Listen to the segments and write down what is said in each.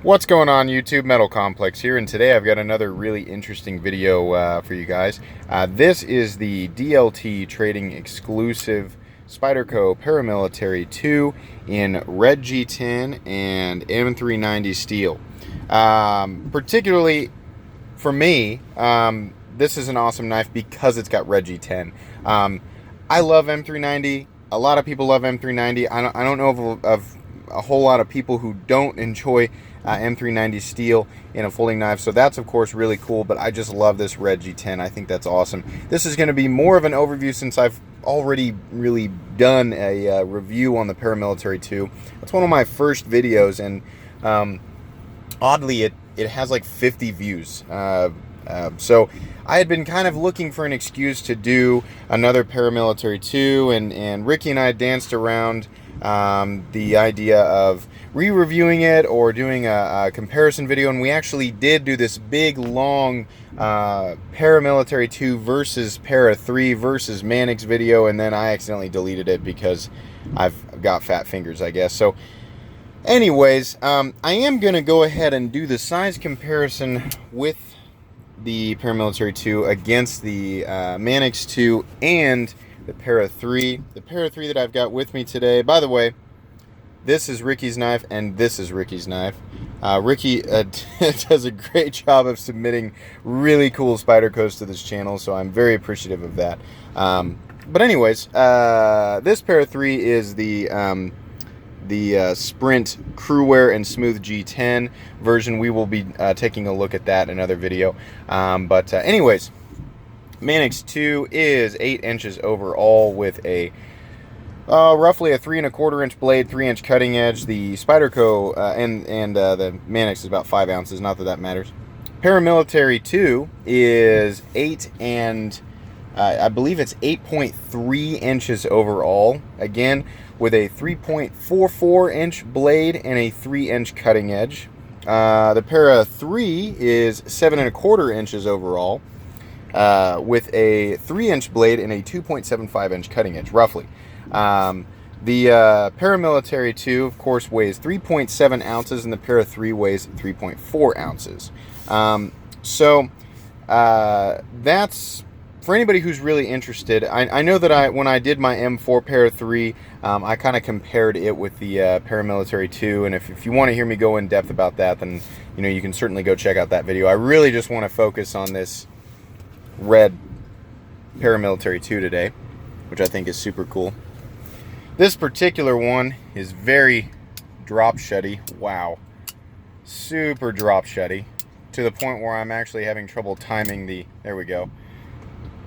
What's going on YouTube? Metal Complex here, and today I've got another really interesting video for you guys. This is the DLT trading exclusive Spyderco Paramilitary 2 in red G10 and m390 steel. Particularly for me, this is an awesome knife because it's got red G10. I love m390. A lot of people love m390. I don't know of a whole lot of people who don't enjoy m390 steel in a folding knife, so that's of course really cool, but I just love this red G10. I think that's awesome. This is going to be more of an overview since I've already really done a review on the Paramilitary 2. That's one of my first videos, and oddly it has like 50 views. So I had been kind of looking for an excuse to do another Paramilitary 2, and Ricky and I danced around the idea of re-reviewing it or doing a comparison video, and we actually did do this big long Paramilitary 2 versus Para 3 versus Manix video, and then I accidentally deleted it because I've got fat fingers, I guess. So anyways, I am going to go ahead and do the size comparison with the Paramilitary 2 against the Manix 2 and the Para 3. The Para 3 that I've got with me today, by the way, this is Ricky's knife and this is Ricky's knife. Ricky does a great job of submitting really cool Spydercos to this channel, so I'm very appreciative of that. But anyways, this Para 3 is the Sprint Crewwear and Smooth G10 version. We will be taking a look at that in another video. But anyways, Manix 2 is 8 inches overall with a roughly a 3 1/4 inch blade, 3 inch cutting edge. The Spyderco and the Manix is about 5 ounces. Not that that matters. Paramilitary 2 is 8 and I believe it's 8.3 inches overall. Again, with a 3.44 inch blade and a 3 inch cutting edge. The Para 3 is 7 1/4 inches overall, with a 3 inch blade and a 2.75 inch cutting edge, roughly. The Paramilitary 2, of course, weighs 3.7 ounces, and the Para 3 weighs 3.4 ounces. So that's for anybody who's really interested. I know that when I did my M4 Para 3, I kind of compared it with the Paramilitary 2, and if you want to hear me go in depth about that, then you can certainly go check out that video. I really just want to focus on this red Paramilitary 2 today, which I think is super cool. This particular one is very drop shutty. Wow, super drop shutty, to the point where I'm actually having trouble timing the, there we go,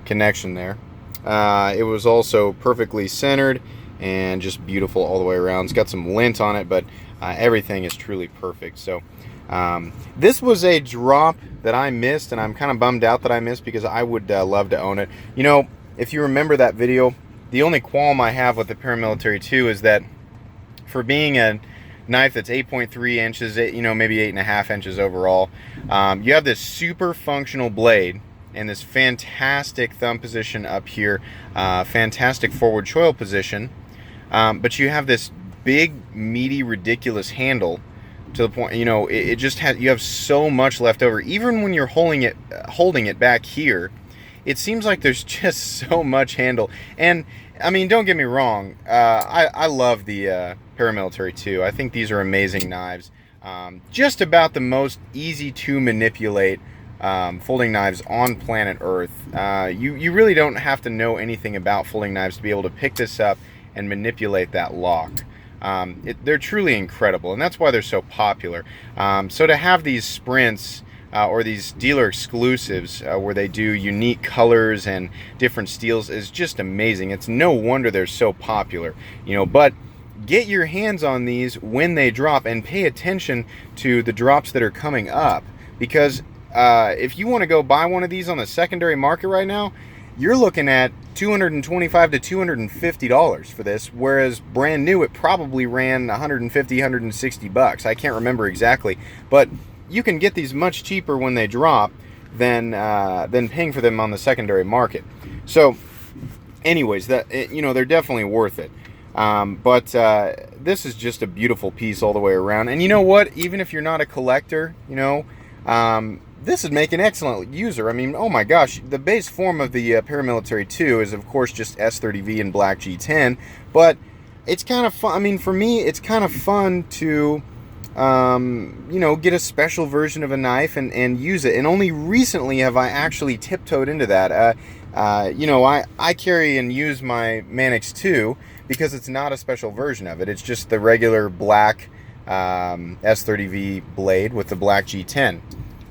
connection there. It was also perfectly centered and just beautiful all the way around. It's got some lint on it, but everything is truly perfect. So this was a drop that I missed, and I'm kind of bummed out that I missed because I would love to own it. If you remember that video, the only qualm I have with the Paramilitary 2 is that for being a knife that's 8.3 inches, maybe 8.5 inches overall, you have this super functional blade and this fantastic thumb position up here, fantastic forward choil position, but you have this big, meaty, ridiculous handle to the point, it just has, you have so much left over. Even when you're holding it back here, it seems like there's just so much handle. And I mean, don't get me wrong, I love the Paramilitary 2. I think these are amazing knives. Just about the most easy to manipulate folding knives on planet Earth. You really don't have to know anything about folding knives to be able to pick this up and manipulate that lock. They're truly incredible, and that's why they're so popular. So to have these sprints or these dealer exclusives where they do unique colors and different steels is just amazing. It's no wonder they're so popular, but get your hands on these when they drop and pay attention to the drops that are coming up, because if you want to go buy one of these on the secondary market right now, you're looking at $225 to $250 for this, whereas brand new it probably ran $150, $160. I can't remember exactly, but you can get these much cheaper when they drop than paying for them on the secondary market. So anyways, they're definitely worth it. But this is just a beautiful piece all the way around. And you know what? Even if you're not a collector, you know, this would make an excellent user. I mean, oh my gosh, the base form of the Paramilitary 2 is, of course, just S30V and black G10. But it's kind of fun. I mean, for me, it's kind of fun to, you know, get a special version of a knife and use it. And only recently have I actually tiptoed into that. You know, I carry and use my Manix 2 because it's not a special version of it. It's just the regular black S30V blade with the black G10.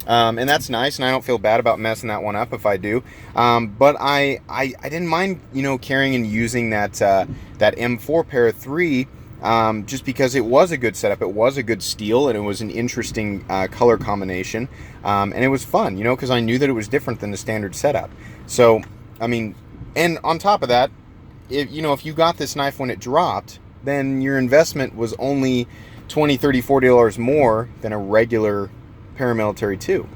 And that's nice, and I don't feel bad about messing that one up if I do. But I didn't mind, you know, carrying and using that that M4 Para 3 just because it was a good setup. It was a good steel, and it was an interesting color combination, and it was fun, you know, because I knew that it was different than the standard setup. So, I mean, and on top of that, you know, if you got this knife when it dropped, then your investment was only $20, $30, $40 more than a regular Paramilitary 2.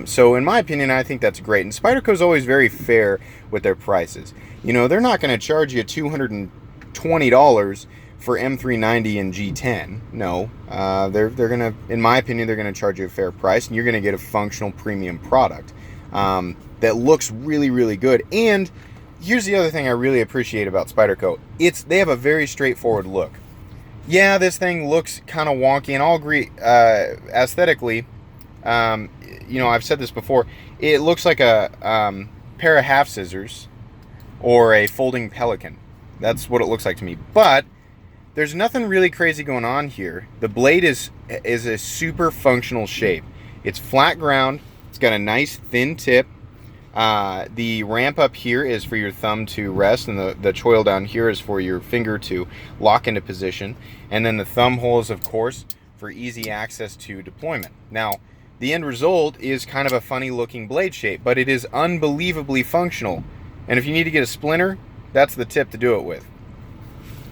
So in my opinion, I think that's great. And Spyderco is always very fair with their prices. You know, they're not going to charge you $220 for m390 and G10. No, they're going to, in my opinion, they're going to charge you a fair price, and you're going to get a functional premium product that looks really, really good. And here's the other thing I really appreciate about Spyderco. They have a very straightforward look. Yeah, this thing looks kind of wonky, and I'll agree, aesthetically, you know, I've said this before, it looks like a pair of half scissors or a folding pelican. That's what it looks like to me. But there's nothing really crazy going on here. The blade is a super functional shape. It's flat ground. It's got a nice thin tip. The ramp up here is for your thumb to rest, and the choil down here is for your finger to lock into position. And then the thumb hole is, of course, for easy access to deployment. Now, the end result is kind of a funny looking blade shape, but it is unbelievably functional. And if you need to get a splinter, that's the tip to do it with.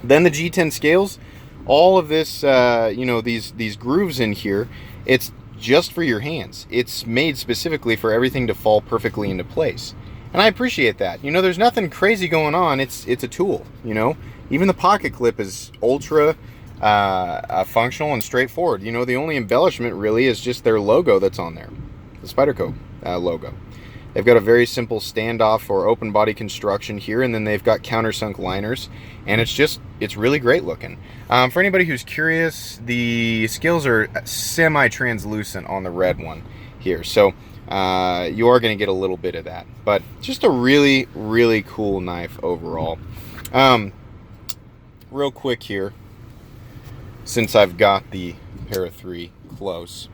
Then the G10 scales, all of this, you know, these grooves in here, it's just for your hands. It's made specifically for everything to fall perfectly into place. And I appreciate that. You know, there's nothing crazy going on. It's a tool, you know. Even the pocket clip is ultra functional and straightforward. You know, the only embellishment really is just their logo that's on there, the Spyderco logo. They've got a very simple standoff or open body construction here, and then they've got countersunk liners, and it's really great looking. For anybody who's curious, the scales are semi-translucent on the red one here, so you are going to get a little bit of that, but just a really, really cool knife overall. Real quick here, since I've got the Para 3 close,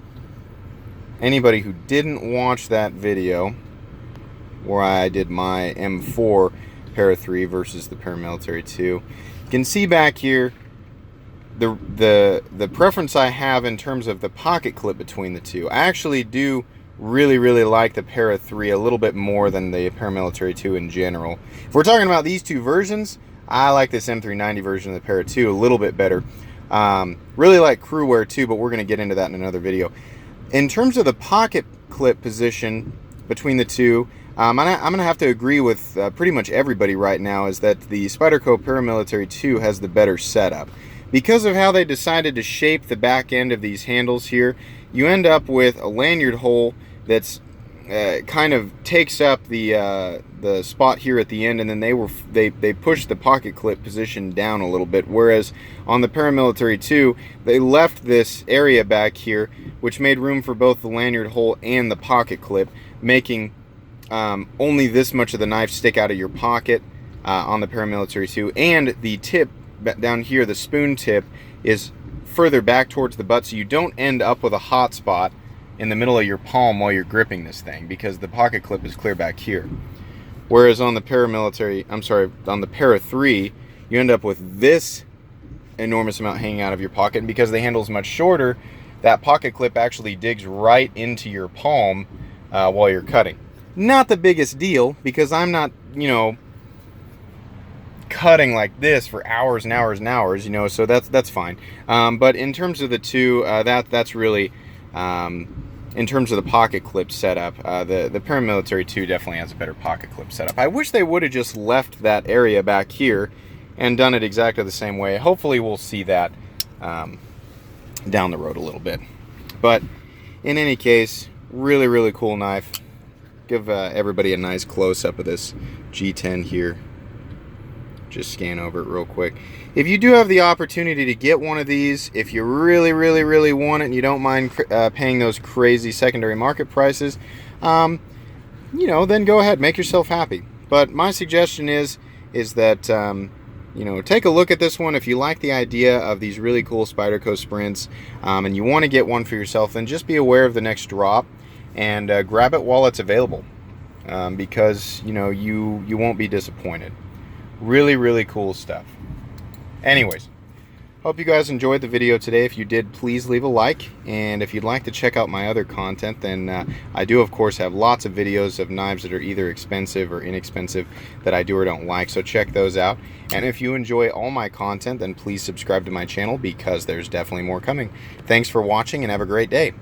anybody who didn't watch that video where I did my M4 Para 3 versus the Paramilitary 2, you can see back here the preference I have in terms of the pocket clip between the two. I actually do really, really like the Para 3 a little bit more than the Paramilitary 2 in general. If we're talking about these two versions, I like this M390 version of the Para 2 a little bit better. Really like crew wear too, but we're going to get into that in another video. In terms of the pocket clip position between the two, I'm going to have to agree with pretty much everybody right now, is that the Spyderco Paramilitary 2 has the better setup. Because of how they decided to shape the back end of these handles here, you end up with a lanyard hole that's kind of takes up the spot here at the end, and then they pushed the pocket clip position down a little bit, whereas on the Paramilitary 2 they left this area back here which made room for both the lanyard hole and the pocket clip, making only this much of the knife stick out of your pocket on the Paramilitary 2, and the tip down here, the spoon tip, is further back towards the butt, so you don't end up with a hot spot in the middle of your palm while you're gripping this thing, because the pocket clip is clear back here. Whereas on the on the Para 3, you end up with this enormous amount hanging out of your pocket, and because the handle is much shorter, that pocket clip actually digs right into your palm while you're cutting. Not the biggest deal, because I'm not, you know, cutting like this for hours and hours and hours, you know, so that's fine. But in terms of the two, that's really, in terms of the pocket clip setup, the Paramilitary 2 definitely has a better pocket clip setup. I wish they would have just left that area back here and done it exactly the same way. Hopefully we'll see that down the road a little bit. But in any case, really, really cool knife. Give everybody a nice close-up of this G10 here. Just scan over it real quick. If you do have the opportunity to get one of these, if you really, really, really want it and you don't mind paying those crazy secondary market prices, you know, then go ahead, make yourself happy. But my suggestion is that you know, take a look at this one. If you like the idea of these really cool Spyderco sprints and you want to get one for yourself, then just be aware of the next drop and grab it while it's available, because you know, you won't be disappointed. Really, really cool stuff. Anyways, hope you guys enjoyed the video today. If you did, please leave a like, and if you'd like to check out my other content, then I do of course have lots of videos of knives that are either expensive or inexpensive that I do or don't like, so check those out. And if you enjoy all my content, then please subscribe to my channel, because there's definitely more coming. Thanks for watching and have a great day.